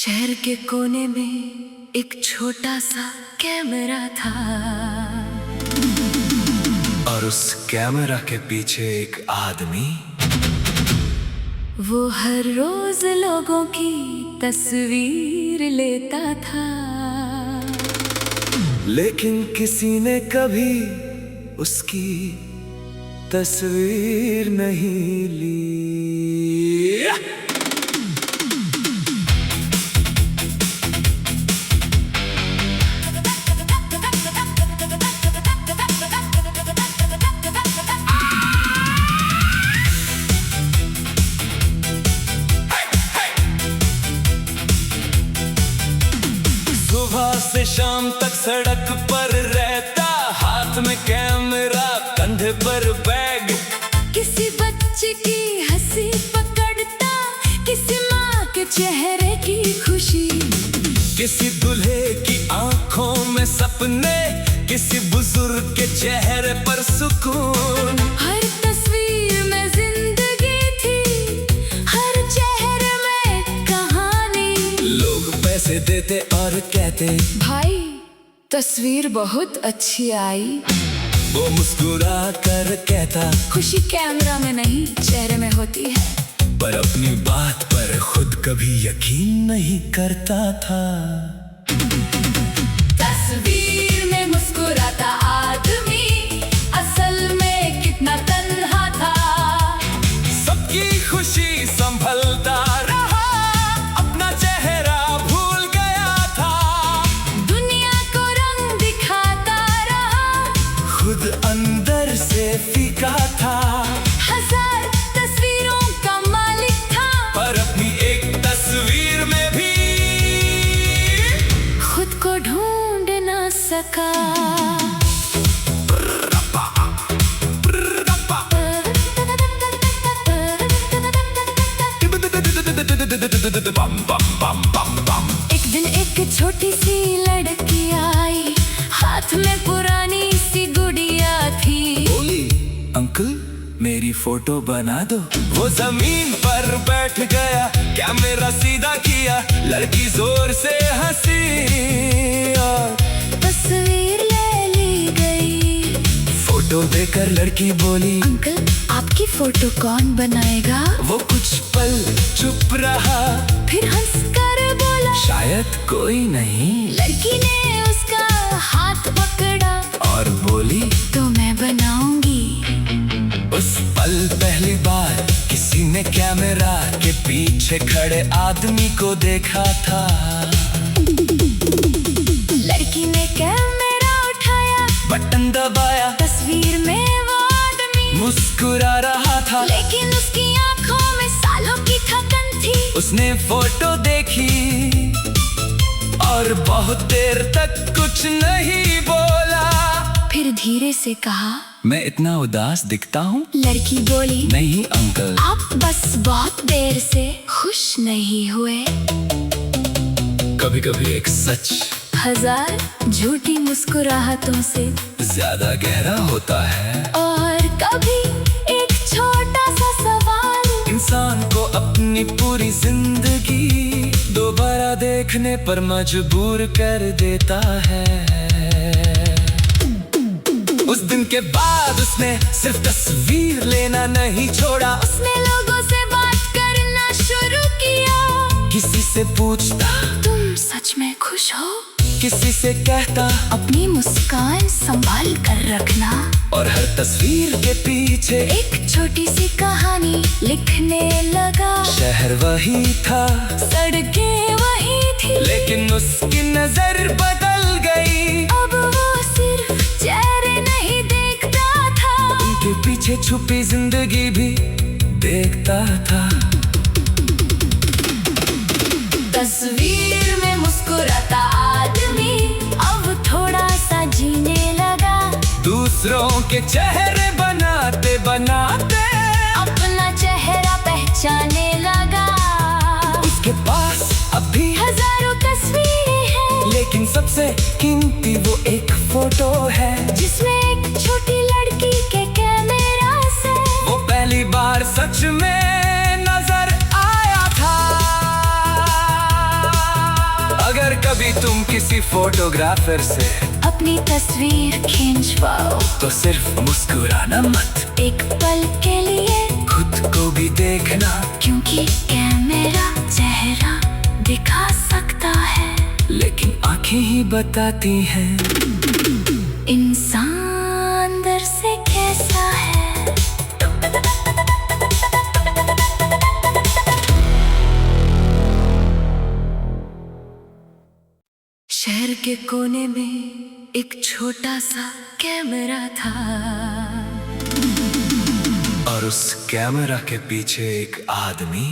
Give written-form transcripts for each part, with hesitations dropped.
शहर के कोने में एक छोटा सा कैमरा था और उस कैमरा के पीछे एक आदमी। वो हर रोज लोगों की तस्वीर लेता था, लेकिन किसी ने कभी उसकी तस्वीर नहीं ली। सुबह से शाम तक सड़क पर रहता, हाथ में कैमरा, कंधे पर बैग। किसी बच्चे की हंसी पकड़ता, किसी माँ के चेहरे की खुशी, किसी दूल्हे की आंखों में सपने, किसी बुजुर्ग के चेहरे पर सुकून। हर तस्वीर में जिंदगी थी, हर चेहरे में कहानी। लोग पैसे देते और कहते, भाई तस्वीर बहुत अच्छी आई। वो मुस्कुरा कर कहता, खुशी कैमरा में नहीं चेहरे में होती है। पर अपनी बात पर खुद कभी यकीन नहीं करता था। तस्वीर में मुस्कुराता आदमी असल में कितना तन्हा था। सबकी खुशी संभलता रहा, अपना चेहरा भूल गया था। दुनिया को रंग दिखाता रहा, खुद अंदर से फीका था। हजार तस्वीरों का मालिक था, पर अपनी एक तस्वीर में भी खुद को ढूंढ न सका। एक दिन एक छोटी सी लड़की आई, हाथ में पुरानी सी गुड़िया थी। बोली, अंकल मेरी फोटो बना दो। वो जमीन पर बैठ गया, कैमरा सीधा किया, लड़की जोर से हंसी और तस्वीर ले ली गई। फोटो देकर लड़की बोली, अंकल आपकी फोटो कौन बनाएगा? वो कुछ पल चुप रहा, फिर हंसकर बोला, शायद कोई नहीं। लड़की ने उसका हाथ पकड़ा और बोली, तो मैं बनाऊंगी। उस पल पहली बार किसी ने कैमरा के पीछे खड़े आदमी को देखा था। लड़की ने कैमरा उठाया, बटन दबाया, तस्वीर में वो आदमी मुस्कुरा रहा था, लेकिन उसकी आंखों में सालों की थकन थी। उसने फोटो देखी और बहुत देर तक कुछ नहीं बोला। फिर धीरे से कहा, मैं इतना उदास दिखता हूँ? लड़की बोली, नहीं अंकल, आप बस बहुत देर से खुश नहीं हुए। कभी कभी एक सच हजार झूठी मुस्कुराहटों से ज्यादा गहरा होता है। और कभी एक छोटा सा सवाल इंसान को अपनी पूरी जिंदगी दोबारा देखने पर मजबूर कर देता है। उस दिन के बाद उसने सिर्फ तस्वीर लेना नहीं छोड़ा, उसने लोगों से बात करना शुरू किया। किसी से पूछता, तुम सच में खुश हो? किसी से कहता, अपनी मुस्कान संभाल कर रखना। और हर तस्वीर के पीछे एक छोटी सी कहानी लिखने लगा। शहर वही था, सड़कें वही थी, लेकिन उसकी नजर बदल गई। अब वो सिर्फ चेहरे नहीं देखता था, उनके पीछे छुपी जिंदगी भी देखता था। तस्वीर में मुस्कुराता आदमी अब थोड़ा सा जीने लगा। दूसरों के चेहरे बनाते बनाते अपना चेहरा पहचाने लगा। उसके पास अभी हजारों तस्वीरें हैं, लेकिन सबसे कीमती वो एक फोटो है, जिसमें एक छोटी लड़की के कैमरा से वो पहली बार सच में नजर आया था। भी तुम किसी फोटोग्राफर से अपनी तस्वीर खींचवाओ तो सिर्फ मुस्कुराना मत, एक पल के लिए खुद को भी देखना, क्योंकि कैमरा चेहरा दिखा सकता है लेकिन आंखें ही बताती हैं इंसान अंदर से कैसा है। शहर के कोने में एक छोटा सा कैमरा था और उस कैमरा के पीछे एक आदमी,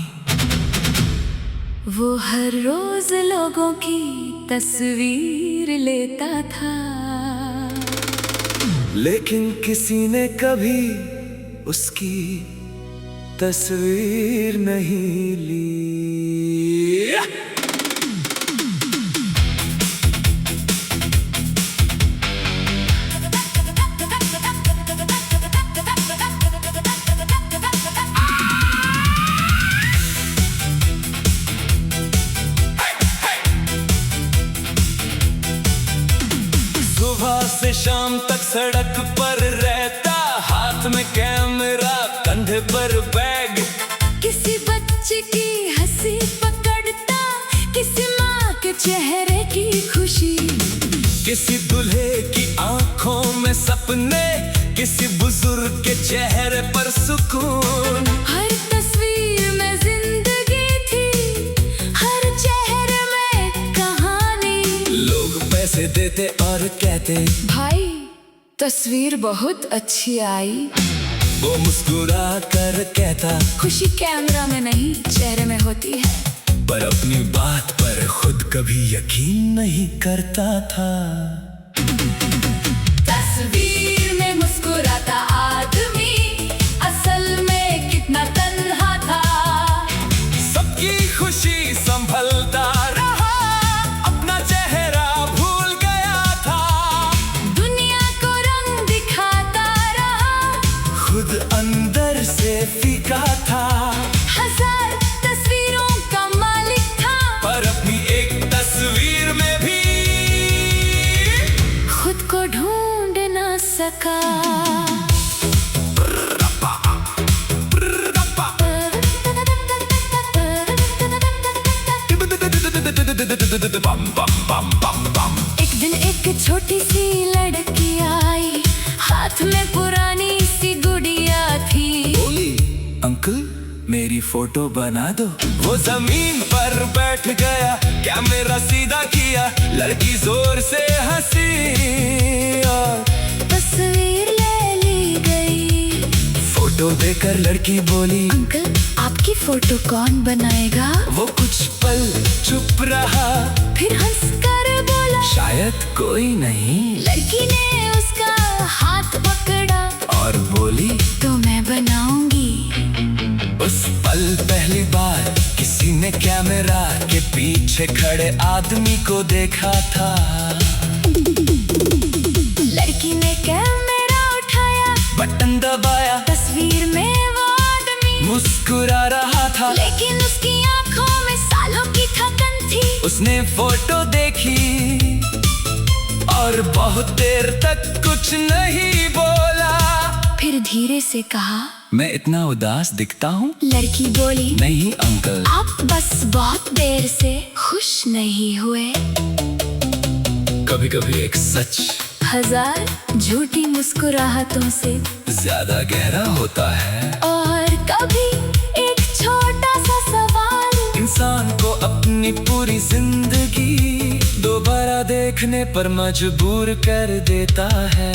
वो हर रोज लोगों की तस्वीर लेता था, लेकिन किसी ने कभी उसकी तस्वीर नहीं ली। सुबह से शाम तक सड़क पर रहता, हाथ में कैमरा कंधे पर बैग, किसी बच्चे की हंसी पकड़ता, किसी माँ के चेहरे की खुशी, किसी दूल्हे की आंखों में सपने, किसी बुजुर्ग के चेहरे पर सुकून। हर तस्वीर में जिंदगी थी, हर चेहरे में कहानी। लोग पैसे देते और कहते भाई तस्वीर बहुत अच्छी आई, वो मुस्कुरा कर कहता खुशी कैमरा में नहीं चेहरे में होती है। पर अपनी बात पर खुद कभी यकीन नहीं करता था। तस्वीर में मुस्कुराता आदमी असल में कितना तन्हा था, सबकी खुशी संभलता रहा, अपना चेहरा भूल गया था, दुनिया को रंग दिखाता रहा, खुद अंदर से फीका था। हजार तस्वीरों का मालिक था, पर अपनी एक तस्वीर में भी खुद को ढूंढ न सका। एक दिन एक छोटी सी लड़की आई, हाथ में पुरानी सी गुड़िया थी, बोली अंकल मेरी फोटो बना दो। वो जमीन पर बैठ गया, कैमरा सीधा किया, लड़की जोर से हंसी और तस्वीर ले ली गई। फोटो देकर लड़की बोली अंकल आपकी फोटो कौन बनाएगा? वो कुछ पल चुप रहा, फिर हंसकर बोला शायद कोई नहीं। लड़की ने उसका हाथ पकड़ा और बोली तो मैं बनाऊंगी। उस पल पहली बार किसी ने कैमरा के पीछे खड़े आदमी को देखा था। लड़की ने कैमरा उठाया, बटन दबाया, तस्वीर में वो आदमी मुस्कुरा रहा था, लेकिन उसकी आंखों में सालों की थकन थी। उसने फोटो देखी और बहुत देर तक कुछ नहीं बोला, फिर धीरे से कहा मैं इतना उदास दिखता हूँ? लड़की बोली नहीं अंकल, आप बस बहुत देर से खुश नहीं हुए। कभी कभी एक सच हजार झूठी मुस्कुराहटों से ज्यादा गहरा होता है। और कभी एक छोटा सा सवाल इंसान को अपनी पूरी जिंदगी दोबारा देखने पर मजबूर कर देता है।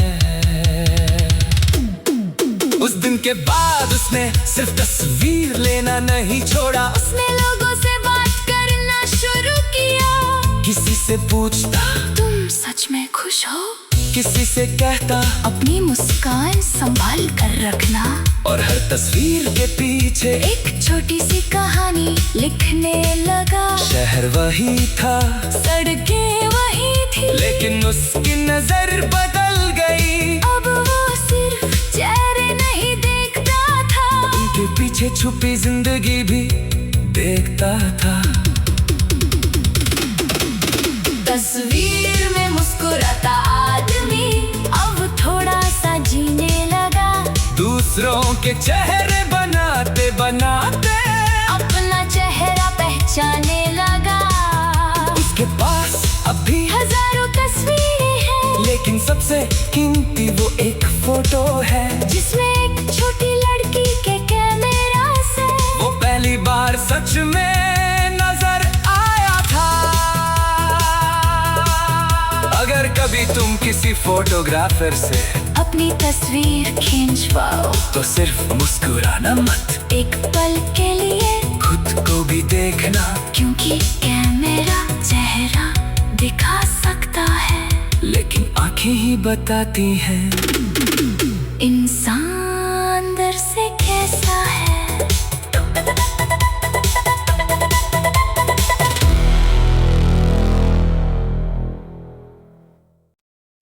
उस दिन के बाद उसने सिर्फ तस्वीर लेना नहीं छोड़ा, उसने लोगों से बात करना शुरू किया। किसी से पूछता तुम सच में खुश हो? किसी से कहता अपनी मुस्कान संभाल कर रखना। और हर तस्वीर के पीछे एक छोटी सी कहानी लिखने लगा। शहर वही था, सड़कें वही थी, लेकिन उसकी नजर बदल गई। अब वो सिर्फ चेहरे नहीं देखता था, उनके पीछे छुपी जिंदगी भी देखता था। तस्वीर में मुस्कुराता आदमी अब थोड़ा सा जीने लगा। दूसरों के चेहरे बनाते बनाते अपना चेहरा पहचाने लगा। उसके पास अभी हजारों तस्वीरें हैं, लेकिन सबसे कीमती वो एक फोटो है जिसमें एक छोटी लड़की के कैमरा से वो पहली बार सच में नजर आया था। अगर कभी तुम किसी फोटोग्राफर से अपनी तस्वीर खींचवाओ तो सिर्फ मुस्कुराना मत, एक पल के लिए खुद को भी देखना, क्योंकि कैमरा चेहरा दिखा सकता है लेकिन आंखें ही बताती हैं इंसान अंदर से कैसा है।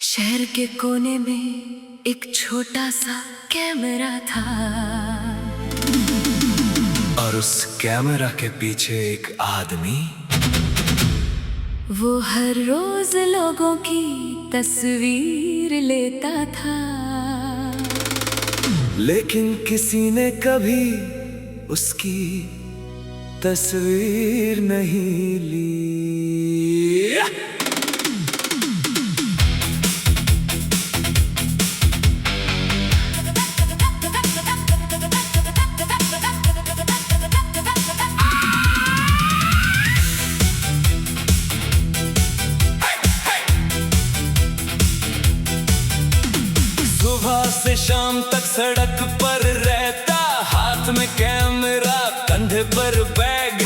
शहर के कोने में एक छोटा सा कैमरा था और उस कैमरा के पीछे एक आदमी। वो हर रोज लोगों की तस्वीर लेता था, लेकिन किसी ने कभी उसकी तस्वीर नहीं ली। सुबह से शाम तक सड़क पर रहता, हाथ में कैमरा कंधे पर बैग।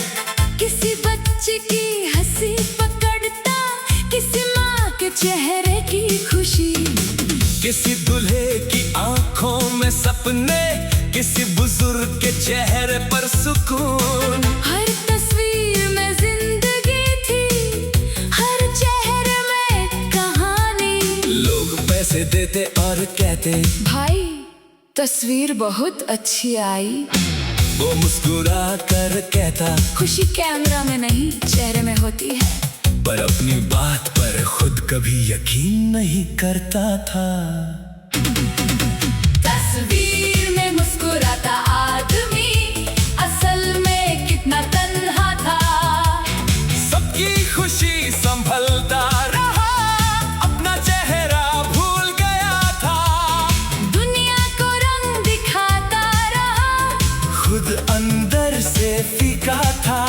किसी बच्चे की हंसी पकड़ता, किसी माँ के चेहरे की खुशी, किसी दूल्हे की आंखों में सपने, किसी बुजुर्ग के चेहरे पर सुकून। हर तस्वीर में जिंदगी थी, हर चेहरे में कहानी। लोग पैसे देते और कहते भाई तस्वीर बहुत अच्छी आई। वो मुस्कुरा कर कहता खुशी कैमरा में नहीं चेहरे में होती है। पर अपनी बात पर खुद कभी यकीन नहीं करता था। तस्वीर में मुस्कुराता आदमी असल में कितना तन्हा था। सबकी खुशी संभलता रहा, अपना चेहरा भूल गया था। दुनिया को रंग दिखाता रहा, खुद अंदर से फीका था।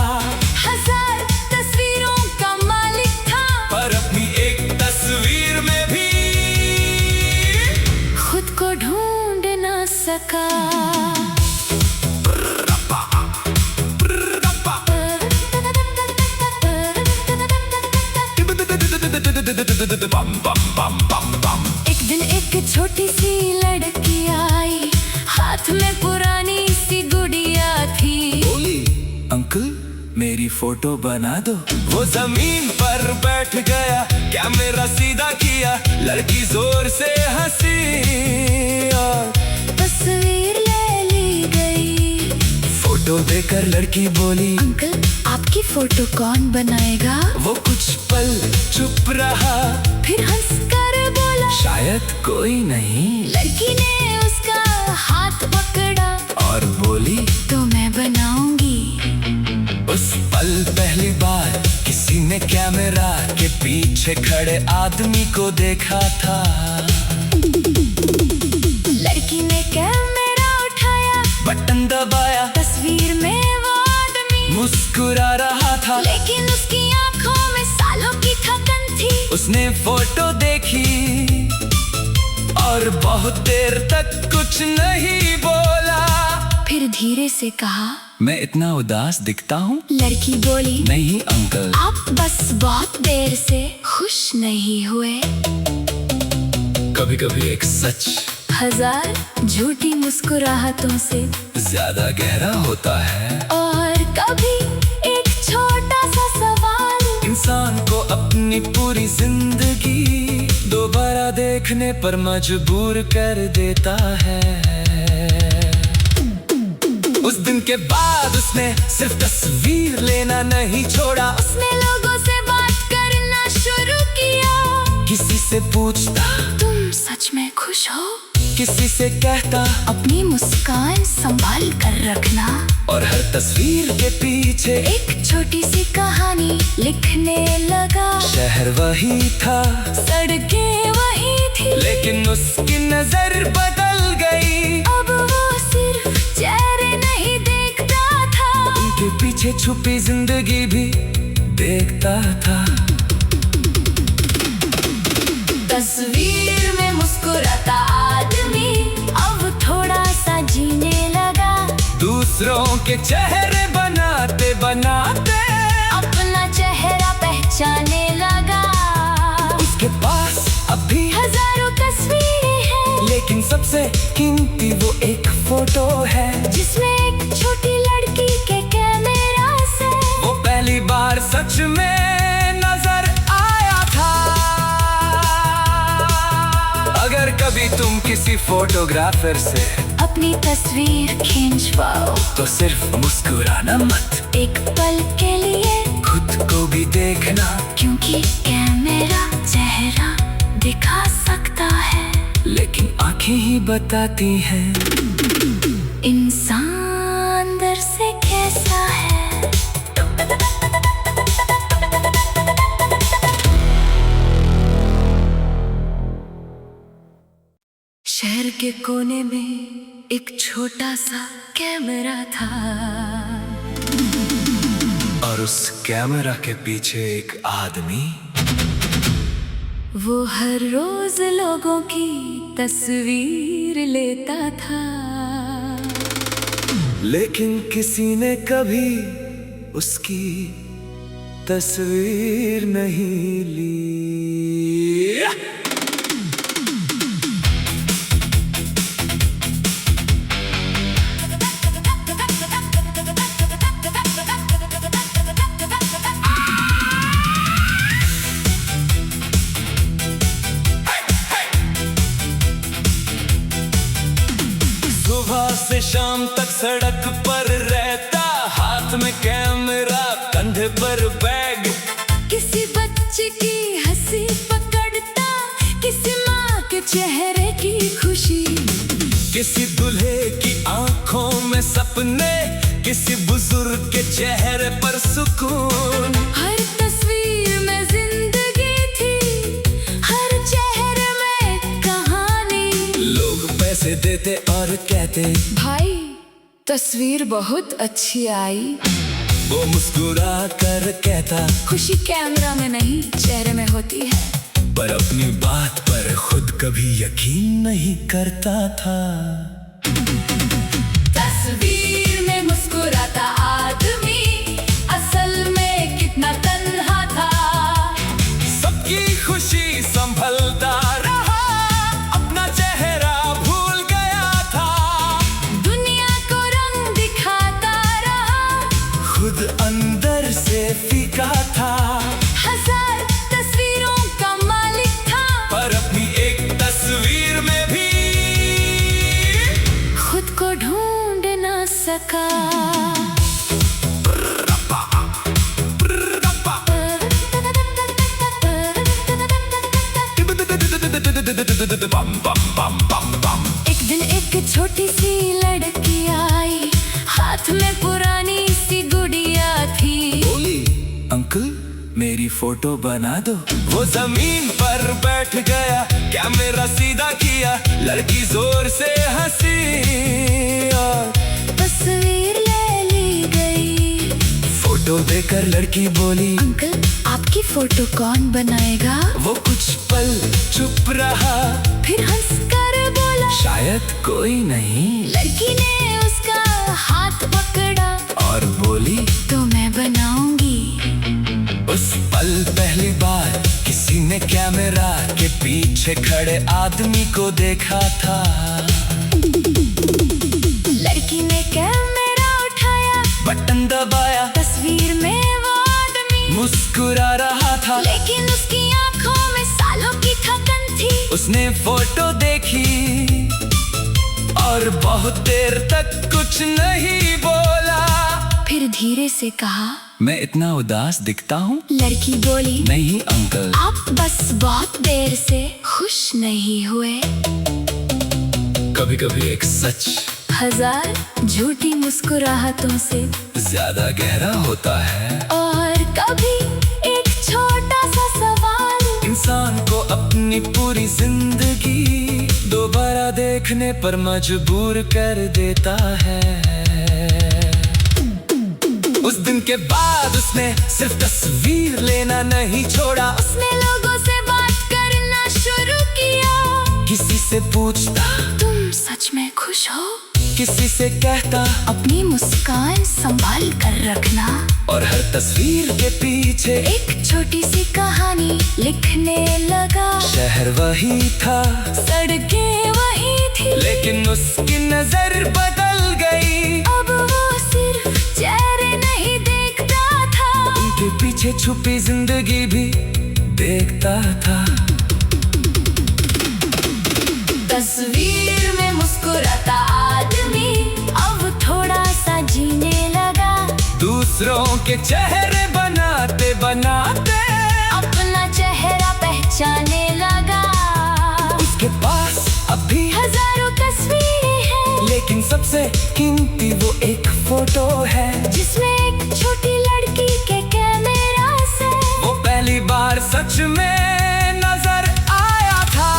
हजार तस्वीरों का मालिक था, पर अपनी एक तस्वीर में भी खुद को ढूंढ न सका। एक दिन एक छोटी सी लड़की आई, हाथ में पुरानी सी गुड़िया थी। बोली अंकल मेरी फोटो बना दो। वो जमीन पर बैठ गया, कैमरा सीधा किया, लड़की जोर से हंसी और तस्वीर ले ली गई। फोटो देकर लड़की बोली अंकल आपकी फोटो कौन बनाएगा? वो कुछ पल चुप रहा, फिर हंसकर बोला शायद कोई नहीं। लड़की ने उसका हाथ पकड़ा और बोली तो मैं बनाऊंगी। उस पल पहली बार किसी ने कैमरा के पीछे खड़े आदमी को देखा था। लड़की ने कैमरा उठाया, बटन दबाया, तस्वीर में वो आदमी मुस्कुरा रहा था, लेकिन उसकी आंखों में सालों की थकन थी। उसने फोटो देखी और बहुत देर तक कुछ नहीं बोला। फिर धीरे से कहा मैं इतना उदास दिखता हूँ? लड़की बोली नहीं अंकल, आप बस बहुत देर से खुश नहीं हुए। कभी कभी एक सच हजार झूठी मुस्कुराहटों से ज्यादा गहरा होता है। और कभी एक छोटा सा सवाल इंसान को अपनी पूरी जिंदगी दोबारा देखने पर मजबूर कर देता है। उस दिन के बाद उसने सिर्फ तस्वीर लेना नहीं छोड़ा, उसने लोगों से बात करना शुरू से पूछता तुम सच में खुश हो? किसी से कहता अपनी मुस्कान संभाल कर रखना। और हर तस्वीर के पीछे एक छोटी सी कहानी लिखने लगा। शहर वही था, सड़कें वही थी, लेकिन उसकी नजर बदल गई। अब वो सिर्फ चेहरे नहीं देखता था, उनके पीछे छुपी जिंदगी भी देखता था। तस्वीर में मुस्कुराता आदमी अब थोड़ा सा जीने लगा। दूसरों के चेहरे बनाते बनाते अपना चेहरा पहचाने लगा। उसके पास अब भी हजारों तस्वीरें हैं, लेकिन सबसे कीमती वो एक फोटो है, जिसमें एक छोटी लड़की के कैमरा से वो पहली बार सच में नजर आया था। अगर कभी तुम किसी फोटोग्राफर से अपनी तस्वीर खींचवाओ तो सिर्फ मुस्कुराना मत, एक पल के लिए खुद को भी देखना, क्योंकि कैमरा चेहरा दिखा सकता है, लेकिन आंखें ही बताती हैं इंसान अंदर से कैसा है। शहर के कोने में एक छोटा सा कैमरा था, और उस कैमरा के पीछे एक आदमी। वो हर रोज लोगों की तस्वीर लेता था, लेकिन किसी ने कभी उसकी तस्वीर नहीं ली। सुबह से शाम तक सड़क पर रहता, हाथ में कैमरा कंधे पर बैग। किसी बच्चे की हंसी पकड़ता, किसी माँ के चेहरे की खुशी, किसी दूल्हे की आंखों में सपने, किसी बुजुर्ग के चेहरे पर सुकून। हर तस्वीर में जिंदगी थी, हर चेहरे में कहानी। लोग पैसे देते और कहते भाई तस्वीर बहुत अच्छी आई। वो मुस्कुरा कर कहता खुशी कैमरा में नहीं चेहरे में होती है। पर अपनी बात पर खुद कभी यकीन नहीं करता था। तस्वीर में मुस्कुराता आदमी असल में कितना तन्हा था। सबकी खुशी संभलता रहा, अपना चेहरा भूल गया था। दुनिया को रंग दिखाता रहा, खुद अंदर से फीका था। हजार तस्वीरों का मालिक था, पर अपनी एक तस्वीर में भी खुद को ढूंढ न सका। एक दिन एक छोटी सी लड़की आई, हाथ में पुरानी सी गुड़िया थी। बोली अंकल मेरी फोटो बना दो। वो जमीन पर बैठ गया, कैमरा सीधा किया, लड़की जोर से हंसी और तस्वीर ले ली गई। फोटो देकर लड़की बोली अंकल आपकी फोटो कौन बनाएगा? वो कुछ पल चुप रहा, फिर हंसकर बोला शायद कोई नहीं। लड़की ने उसका हाथ पकड़ा और बोली तो मैं बनाऊंगी। उस पल पहली बार किसी ने कैमरा के पीछे खड़े आदमी को देखा था। लड़की ने कैमरा उठाया, बटन दबाया, तस्वीर में वो आदमी मुस्कुरा रहा था, लेकिन उसकी आंखों में सालों की थकन थी। उसने फोटो देखी और बहुत देर तक कुछ नहीं बोला। फिर फिर धीरे से कहा, मैं इतना उदास दिखता हूँ? लड़की बोली, नहीं अंकल। आप बस बहुत देर से खुश नहीं हुए। कभी कभी एक सच 1000 झूठी मुस्कुराहटों से ज्यादा गहरा होता है। और कभी एक छोटा सा सवाल इंसान को अपनी पूरी जिंदगी दोबारा देखने पर मजबूर कर देता है। उस दिन के बाद उसने सिर्फ तस्वीर लेना नहीं छोड़ा, उसने लोगों से बात करना शुरू किया। किसी से पूछता, तुम सच में खुश हो? किसी से कहता, अपनी मुस्कान संभाल कर रखना। और हर तस्वीर के पीछे एक छोटी सी कहानी लिखने लगा। शहर वही था, सड़कें वही थी, लेकिन उसकी नजर बदल गई। अब वो सिर्फ चेहरे नहीं देखता था, उनके पीछे छुपी जिंदगी भी देखता था। तस्वीर में मुस्कुराता आदमी अब थोड़ा सा जीने लगा। दूसरों के चेहरे बनाते बनाते अपना चेहरा पहचाने लगा। उसके पास अभी हजारों तस्वीरें हैं, लेकिन सबसे कीमती वो एक फोटो है, जिसमें एक छोटी लड़की के कैमरा से वो पहली बार सच में नजर आया था।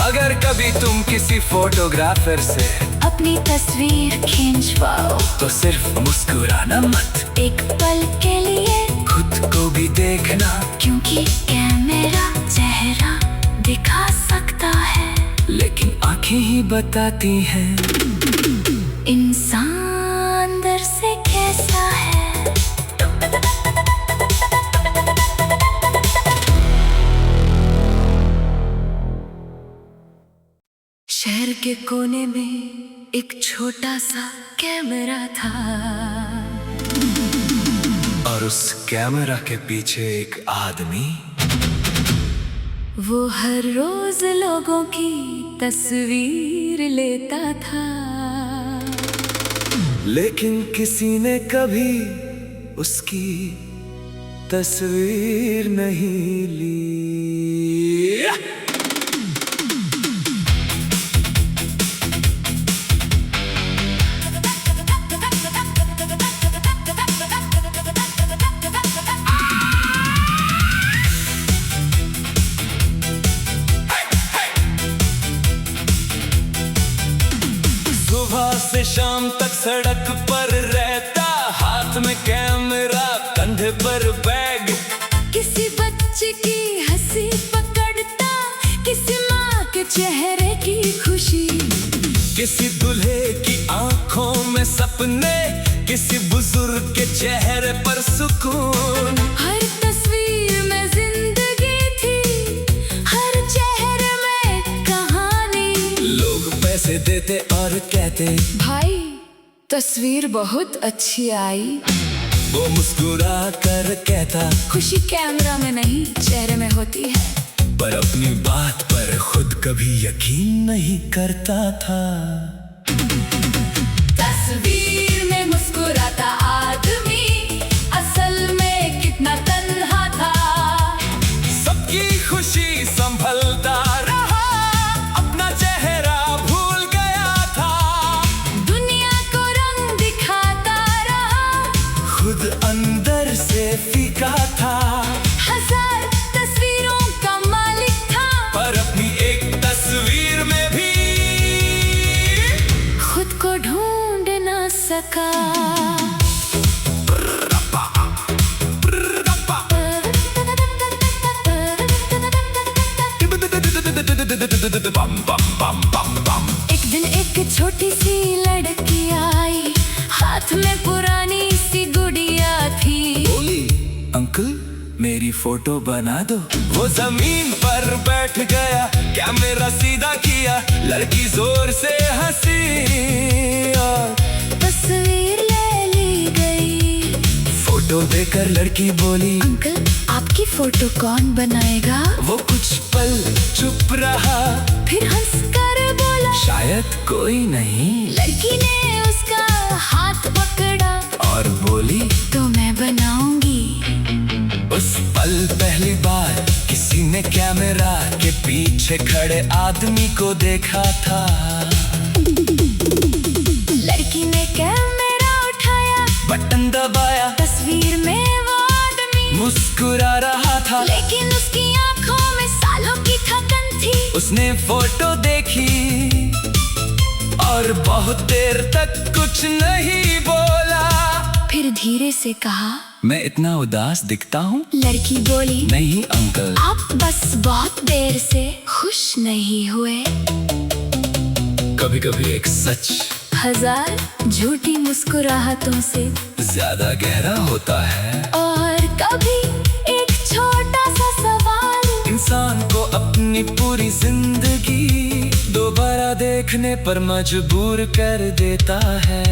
अगर कभी तुम किसी फोटोग्राफर से अपनी तस्वीर खींचवाओ तो सिर्फ मुस्कुराना मत, एक पल के लिए खुद को भी देखना, क्योंकि कैमरा चेहरा दिखा सकता है, लेकिन आंखें ही बताती हैं इंसान अंदर से कैसा है। शहर के कोने में एक छोटा सा कैमरा था, और उस कैमरा के पीछे एक आदमी। वो हर रोज लोगों की तस्वीर लेता था, लेकिन किसी ने कभी उसकी तस्वीर नहीं ली। सुबह से शाम तक सड़क पर रहता, हाथ में कैमरा कंधे पर बैग। किसी बच्चे की हंसी पकड़ता, किसी माँ के चेहरे की खुशी, किसी दूल्हे की आंखों में सपने, किसी बुजुर्ग के चेहरे पर सुकून। हर तस्वीर में जिंदगी थी, हर चेहरे में कहानी। लोग पैसे देते और कहते, भाई तस्वीर बहुत अच्छी आई। वो मुस्कुरा कर कहता, खुशी कैमरा में नहीं चेहरे में होती है। पर अपनी बात पर खुद कभी यकीन नहीं करता था। तस्वीर में मुस्कुराता आदमी असल में कितना तन्हा था। सबकी खुशी संभलता रहा, अपना चेहरा भूल गया था। दुनिया को रंग दिखाता रहा, खुद अंदर से फीका था। 1000 तस्वीरों का मालिक था, पर अपनी एक तस्वीर में भी खुद को ढूंढ न सका। एक दिन एक छोटी सी लड़की आई, हाथ में पुरानी सी गुड़िया थी। बोली, अंकल मेरी फोटो बना दो। वो जमीन पर बैठ गया, कैमरा सीधा किया, लड़की जोर से हंसी और तस्वीर ले ली गई। फोटो देकर लड़की बोली, अंकल आपकी फोटो कौन बनाएगा? वो कुछ पल चुप रहा, फिर हंसकर बोला, शायद कोई नहीं। लड़की ने उसका हाथ पकड़ा और बोली तो मैं बनाऊंगी। उस पल पहली बार किसी ने कैमरा के पीछे खड़े आदमी को देखा था। लड़की ने कैमरा उठाया, बटन दबाया, तस्वीर में वो आदमी मुस्कुरा रहा था, लेकिन उसकी आंखों में सालों की थकन थी। उसने फोटो देखी और बहुत देर तक कुछ नहीं बोला। फिर धीरे से कहा, मैं इतना उदास दिखता हूँ? लड़की बोली, नहीं अंकल, आप बस बहुत देर से खुश नहीं हुए। कभी कभी एक सच 1000 झूठी मुस्कुराहटों से ज्यादा गहरा होता है। और कभी एक छोटा सा सवाल इंसान को अपनी पूरी जिंदगी दोबारा देखने पर मजबूर कर देता है।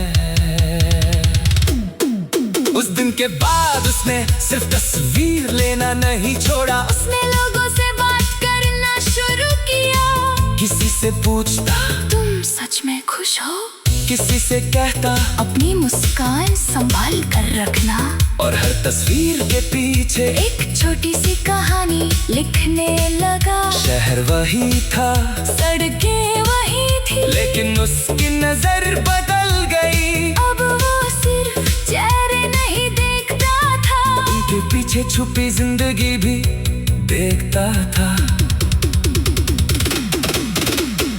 उस दिन के बाद उसने सिर्फ तस्वीर लेना नहीं छोड़ा, उसने लोगों से बात करना शुरू किया। किसी से पूछता तुम सच में खुश हो? किसी से कहता अपनी मुस्कान संभाल कर रखना। और हर तस्वीर के पीछे एक छोटी सी कहानी लिखने लगा। शहर वही था, सड़कें वही थी, लेकिन उसकी नजर बदल गई। अब वो सिर्फ चेहरे नहीं देखता था, उनके पीछे छुपी जिंदगी भी देखता था।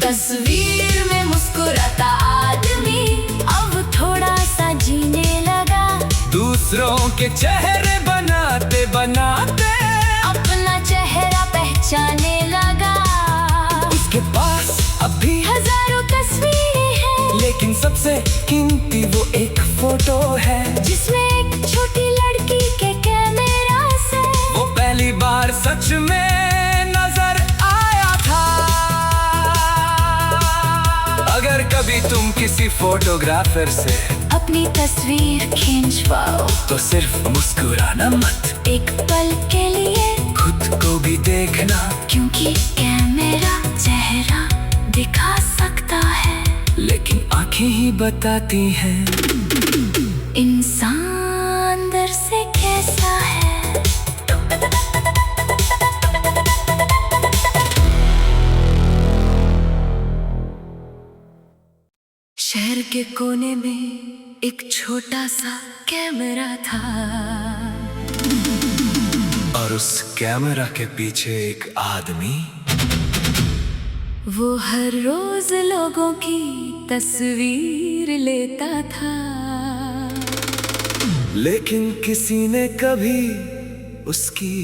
तस्वीर में मुस्कुराता आदमी अब थोड़ा सा जीने लगा। दूसरों के चेहरे बनाते बनाते अपना चेहरा पहचाने लगा। उसके पास अभी हजारों तस्वीरें हैं, लेकिन सबसे कीमती वो एक फोटो है, जिसमें एक छोटी लड़की के कैमरा से वो पहली बार सच में नजर आया था। अगर कभी तुम किसी फोटोग्राफर से अपनी तस्वीर खींचवाओ तो सिर्फ मुस्कुराना मत, एक पल के लिए खुद को भी देखना, क्योंकि कैमरा चेहरा दिखा सकता है, लेकिन आंखें ही बताती हैं इंसान अंदर से कैसा है। शहर के कोने में एक छोटा सा कैमरा था, और उस कैमरा के पीछे एक आदमी। वो हर रोज लोगों की तस्वीर लेता था, लेकिन किसी ने कभी उसकी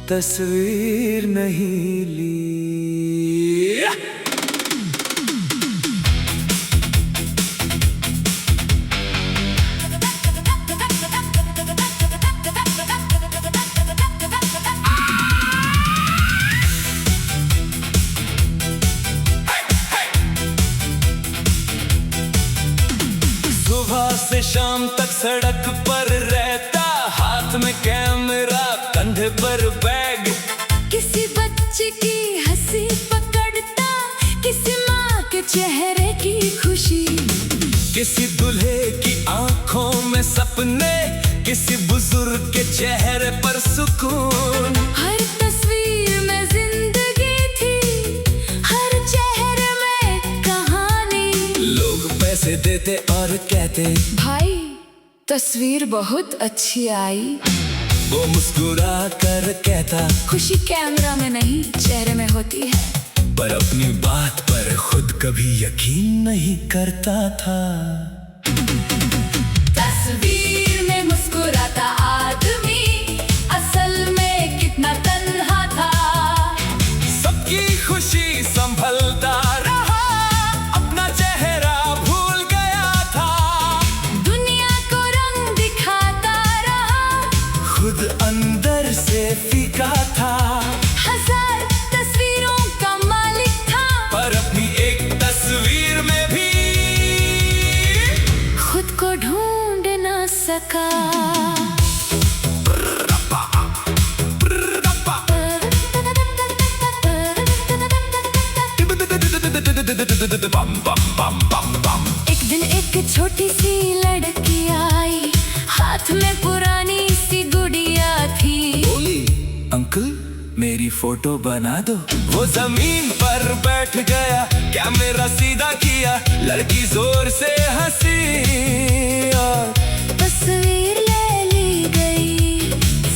तस्वीर नहीं ली। सुबह से शाम तक सड़क पर रहता, हाथ में कैमरा, कंधे पर बैग। किसी बच्चे की हंसी पकड़ता, किसी माँ के चेहरे की खुशी, किसी दूल्हे की आंखों में सपने, किसी बुजुर्ग के चेहरे पर सुकून। हर तस्वीर में जिंदगी थी, हर चेहरे में कहानी। लोग पैसे देते और कहते भाई तस्वीर बहुत अच्छी आई। वो मुस्कुरा कर कहता खुशी कैमरा में नहीं चेहरे में होती है। पर अपनी बात पर खुद कभी यकीन नहीं करता था। तस्वीर में मुस्कुराता आदमी असल में कितना तन्हा था। सबकी खुशी संभलता रहा, अपना चेहरा भूल गया था। दुनिया को रंग दिखाता रहा, खुद अंदर से फीका था। 1000 तस्वीरों का मालिक था, पर अपनी एक तस्वीर में भी खुद को ढूंढ न सका। एक दिन एक छोटी मेरी फोटो बना दो। वो जमीन पर बैठ गया, कैमरा सीधा किया, लड़की जोर से हंसी और तस्वीर ले ली गई।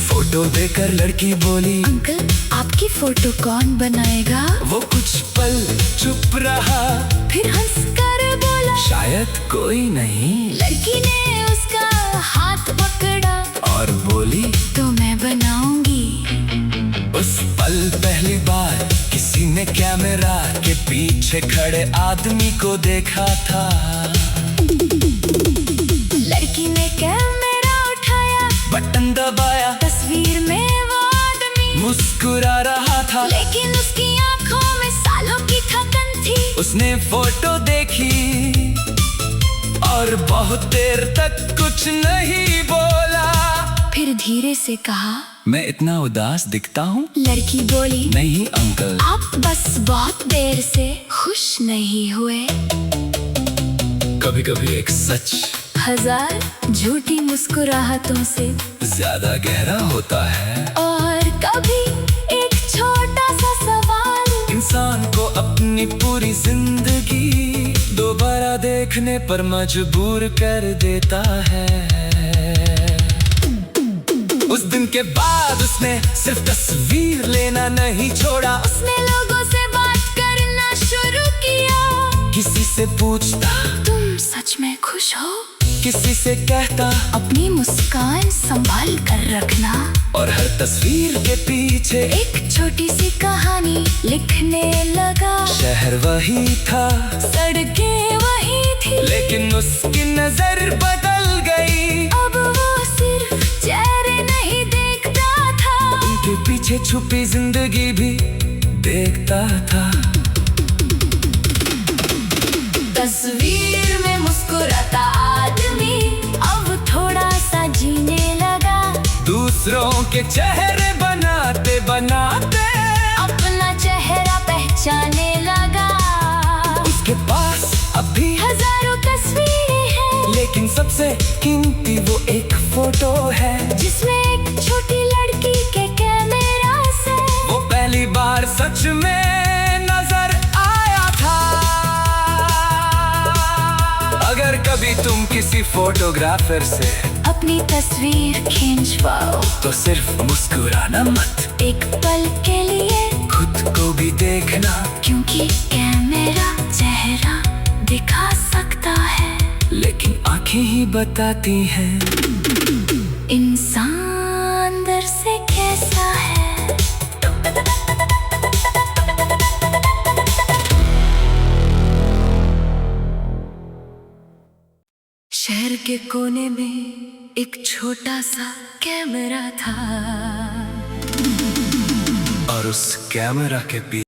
फोटो देकर लड़की बोली, अंकल आपकी फोटो कौन बनाएगा? वो कुछ पल चुप रहा, फिर हंसकर बोला, शायद कोई नहीं। लड़की ने उसका हाथ पकड़ा और बोली, तो मैं बनाऊंगी। उस पल पहली बार किसी ने कैमरा के पीछे खड़े आदमी को देखा था। लड़की ने कैमरा उठाया, बटन दबाया, तस्वीर में वो आदमी मुस्कुरा रहा था, लेकिन उसकी आंखों में सालों की थकन थी। उसने फोटो देखी और बहुत देर तक कुछ नहीं बोला। फिर धीरे से कहा, मैं इतना उदास दिखता हूँ? लड़की बोली, नहीं अंकल, आप बस बहुत देर से खुश नहीं हुए। कभी कभी एक सच 1000 झूठी मुस्कुराहटों से ज्यादा गहरा होता है। और कभी एक छोटा सा सवाल इंसान को अपनी पूरी जिंदगी दोबारा देखने पर मजबूर कर देता है। उस दिन के बाद उसने सिर्फ तस्वीर लेना नहीं छोड़ा, उसने लोगों से बात करना शुरू किया। किसी से पूछता, तुम सच में खुश हो? किसी से कहता, अपनी मुस्कान संभाल कर रखना। और हर तस्वीर के पीछे एक छोटी सी कहानी लिखने लगा। शहर वही था, सड़कें वही थी, लेकिन उसकी नजर बदल गई। अब वो सिर्फ चेहरे नहीं देखता था, उनके पीछे छुपी जिंदगी भी देखता था। तस्वीर में मुस्कुराता आदमी अब थोड़ा सा जीने लगा। दूसरों के चेहरे बनाते बनाते अपना चेहरा पहचाने लगा। उसके पास अभी हजारों तस्वीरें हैं, लेकिन सबसे कीमती वो एक फोटो है, जिसमें एक छोटी लड़की के कैमरा से वो पहली बार सच में नजर आया था। अगर कभी तुम किसी फोटोग्राफर से अपनी तस्वीर खींचवाओ, तो सिर्फ मुस्कुराना मत, एक पल के लिए खुद को भी देखना, क्योंकि कैमरा चेहरा दिखा सकता है, लेकिन आंखें ही बताती हैं इंसान अंदर से कैसा है। शहर के कोने में एक छोटा सा कैमरा था, और उस कैमरा के पीछे